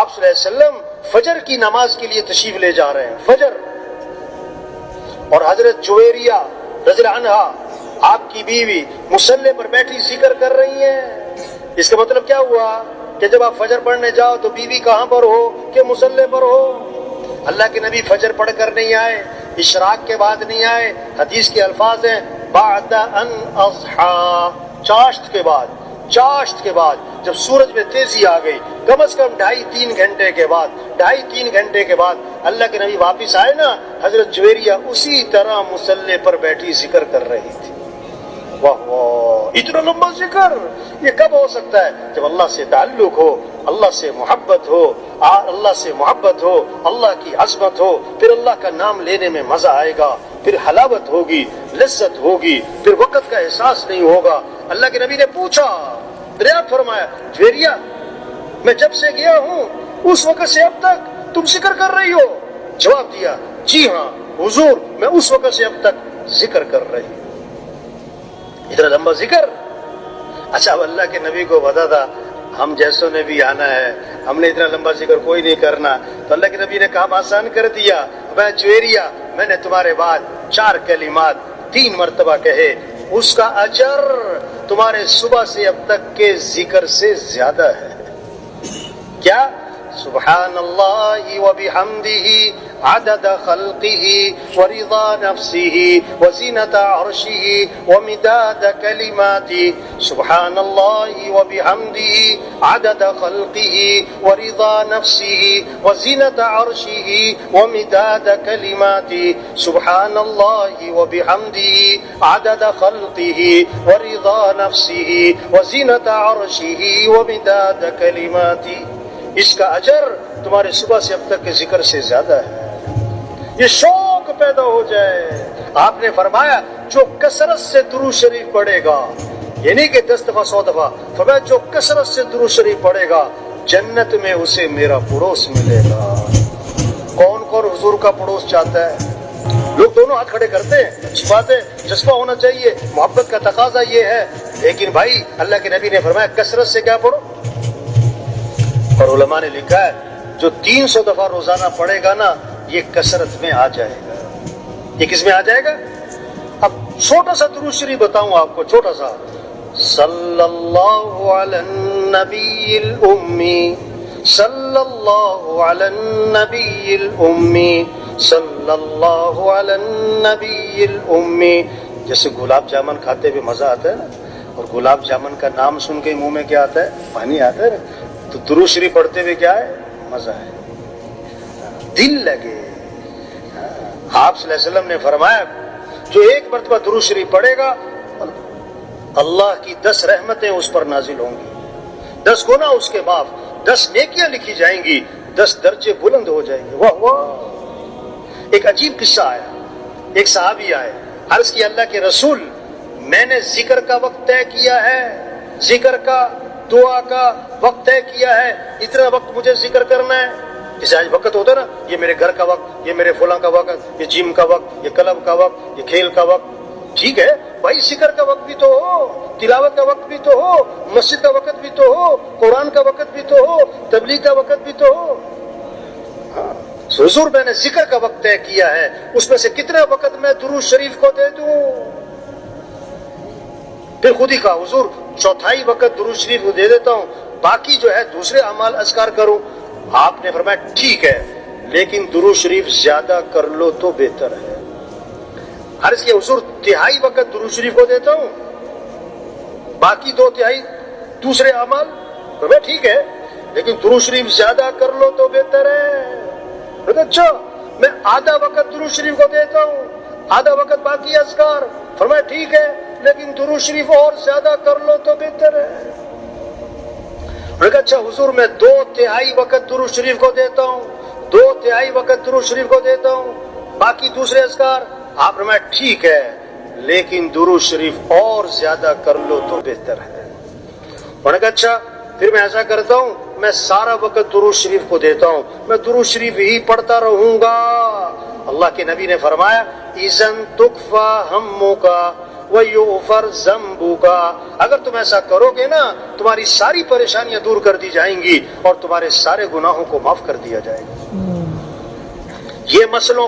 آپ صلی اللہ علیہ وسلم فجر کی نماز کے لیے تشریف لے جا رہے ہیں، فجر، اور حضرت جویریہ رضی اللہ عنہا آپ کی بیوی مصلی پر بیٹھی ذکر کر رہی ہیں۔ اس کا مطلب کیا ہوا کہ جب آپ فجر پڑھنے جاؤ تو بیوی کہاں پر ہو کہ مصلی پر ہو۔ اللہ کے نبی فجر پڑھ کر نہیں آئے، اشراق کے بعد نہیں آئے، حدیث کے الفاظ ہیں بعد ان اضحیٰ، چاشت کے بعد، چاشت کے بعد جب سورج میں تیزی آ گئی، کم از کم 2.5-3 گھنٹے کے بعد، 2.5-3 گھنٹے کے بعد اللہ کے نبی واپس آئے نا، حضرت جویریہ اسی طرح مصلی پر بیٹھی ذکر کر رہی تھی۔ واہ واہ، اتنا لمبا ذکر یہ کب ہو سکتا ہے؟ جب اللہ سے تعلق ہو، اللہ سے محبت ہو، اللہ سے محبت ہو، اللہ کی عظمت ہو، پھر اللہ کا نام لینے میں مزہ آئے گا، پھر حلاوت ہوگی، لذت ہوگی، پھر وقت کا احساس نہیں ہوگا۔ اللہ کے نبی نے پوچھا، دریافت فرمایا، جویریہ میں جب سے گیا ہوں اس وقت سے اب تک تم ذکر کر رہی ہو؟ جواب دیا، جی ہاں حضور، میں اس وقت سے اب تک ذکر کر رہی ہوں۔ اتنا لمبا ذکر۔ اچھا، اب اللہ کے نبی کو پتا تھا ہم جیسوں نے بھی آنا ہے، ہم نے اتنا لمبا ذکر کوئی نہیں کرنا، تو اللہ کے نبی نے کام آسان کر دیا، میں جویریہ میں نے تمہارے بعد 4 کلمات 3 مرتبہ کہے، اس کا اجر تمہارے صبح سے اب تک کے ذکر سے زیادہ ہے۔ کیا؟ سبحان اللہ وبحمدہ عدد خلقہ ورضا نفسہ وزینۃ عرشہ ومداد کلماتہ۔ سبحان اللہ وبحمدہ عدد خلقہ ورضا نفسہ وزینۃ عرشہ ومداد کلماتہ۔ سبحان اللہ وبحمدہ عدد خلقہ ورضا نفسہ وزینۃ عرشہ ومداد کلماتہ۔ اس کا اجر تمہارے صبح سے اب تک کے ذکر سے زیادہ ہے۔ یہ شوق پیدا ہو جائے۔ آپ نے فرمایا جو کثرت سے درود شریف پڑھے گا، یہ نہیں کہ 10 دفعہ 100 دفعہ، فرمایا جو کثرت سے درود شریف پڑھے گا جنت میں اسے میرا پڑوس ملے گا۔ کون کون حضور کا پڑوس چاہتا ہے؟ لوگ دونوں ہاتھ کھڑے کرتے ہیں، اچھی بات ہے، جذبہ ہونا چاہیے، محبت کا تقاضا یہ ہے، لیکن بھائی اللہ کے نبی نے فرمایا کثرت سے کیا پڑھو؟ اور علماء نے لکھا ہے جو 300 دفعہ روزانہ پڑھے گا نا یہ کثرت میں آ جائے گا۔ یہ کس میں آ جائے گا؟ اب چھوٹا سا درود شریف بتاؤں آپ کو، چھوٹا سا، صلی اللہ علی النبی الامی، صلی اللہ علی النبی الامی، صلی اللہ علی النبی الامی۔ جیسے گلاب جامن کھاتے ہوئے مزہ آتا ہے نا، اور گلاب جامن کا نام سن کے منہ میں کیا آتا ہے؟ پانی آتا ہے نا، تو درود شریف پڑھتے ہوئے کیا ہے؟ مزہ ہے، دل لگے۔ آپ صلی اللہ علیہ وسلم نے فرمایا جو 1 مرتبہ درود شریف پڑھے گا اللہ کی 10 رحمتیں اس پر نازل ہوں گی، 10 گناہ اس کے معاف، 10 نیکیاں لکھی جائیں گی، 10 درجے بلند ہو جائیں گے۔ واہ واہ۔ ایک عجیب قصہ آیا، ایک صحابی آئے، عرض کی اللہ کے رسول میں نے ذکر کا وقت طے کیا ہے، ذکر کا، دعا کا وقت طے کیا ہے، اتنا وقت مجھے ذکر کرنا ہے۔ جیسے آج وقت ہوتا ہے نا، یہ میرے گھر کا وقت، یہ میرے فلاں کا وقت، یہ جم کا وقت، یہ کلب کا وقت، یہ کھیل کا وقت۔ ٹھیک ہے بھائی، ذکر کا وقت بھی تو ہو، تلاوت کا وقت بھی تو ہو، مسجد کا وقت بھی تو ہو، قرآن کا وقت بھی تو ہو، تبلیغ کا وقت بھی تو ہو۔ حضور میں نے ذکر کا وقت طے کیا ہے، اس میں سے کتنا وقت میں درود شریف کو دے دوں؟ پھر خود ہی کہا حضور 1/4 وقت درود شریف کو دے دیتا ہوں، باقی جو ہے دوسرے اعمال اذکار کروں۔ آپ نے فرمایا ٹھیک ہے، لیکن درود شریف زیادہ کر لو تو بہتر ہے۔ عرض کیا حضور 1/3 وقت درود شریف کو دیتا ہوں، باقی 2/3 دوسرے اعمال؟ فرمایا ٹھیک ہے، لیکن درود شریف زیادہ کر لو تو بہتر ہے۔ اچھا میں آدھا وقت درود شریف کو دیتا ہوں، آدھا وقت باقی اذکار۔ فرمایا ٹھیک ہے، لیکن درود شریف اور زیادہ کر لو تو بہتر ہے۔ اچھا حضور میں 2/3 وقت درود شریف کو دیتا ہوں، 2/3 وقت درود شریف کو دیتا ہوں، باقی دوسرے اذکار۔ آپ نے فرمایا ٹھیک ہے، لیکن درود شریف اور زیادہ کر لو تو بہتر ہے۔ اور اچھا پھر میں ایسا کرتا ہوں، میں سارا وقت درود شریف کو دیتا ہوں، میں درود شریف ہی پڑھتا رہوں گا۔ اللہ کے نبی نے فرمایا اذن تکفا ہمک وَيُغْفَرْ ذَنْبُكَ. اگر تم ایسا کرو گے نا تمہاری ساری پریشانیاں دور کر دی جائیں گی اور تمہارے سارے گناہوں کو معاف کر دیا جائے گا. یہ مسئلوں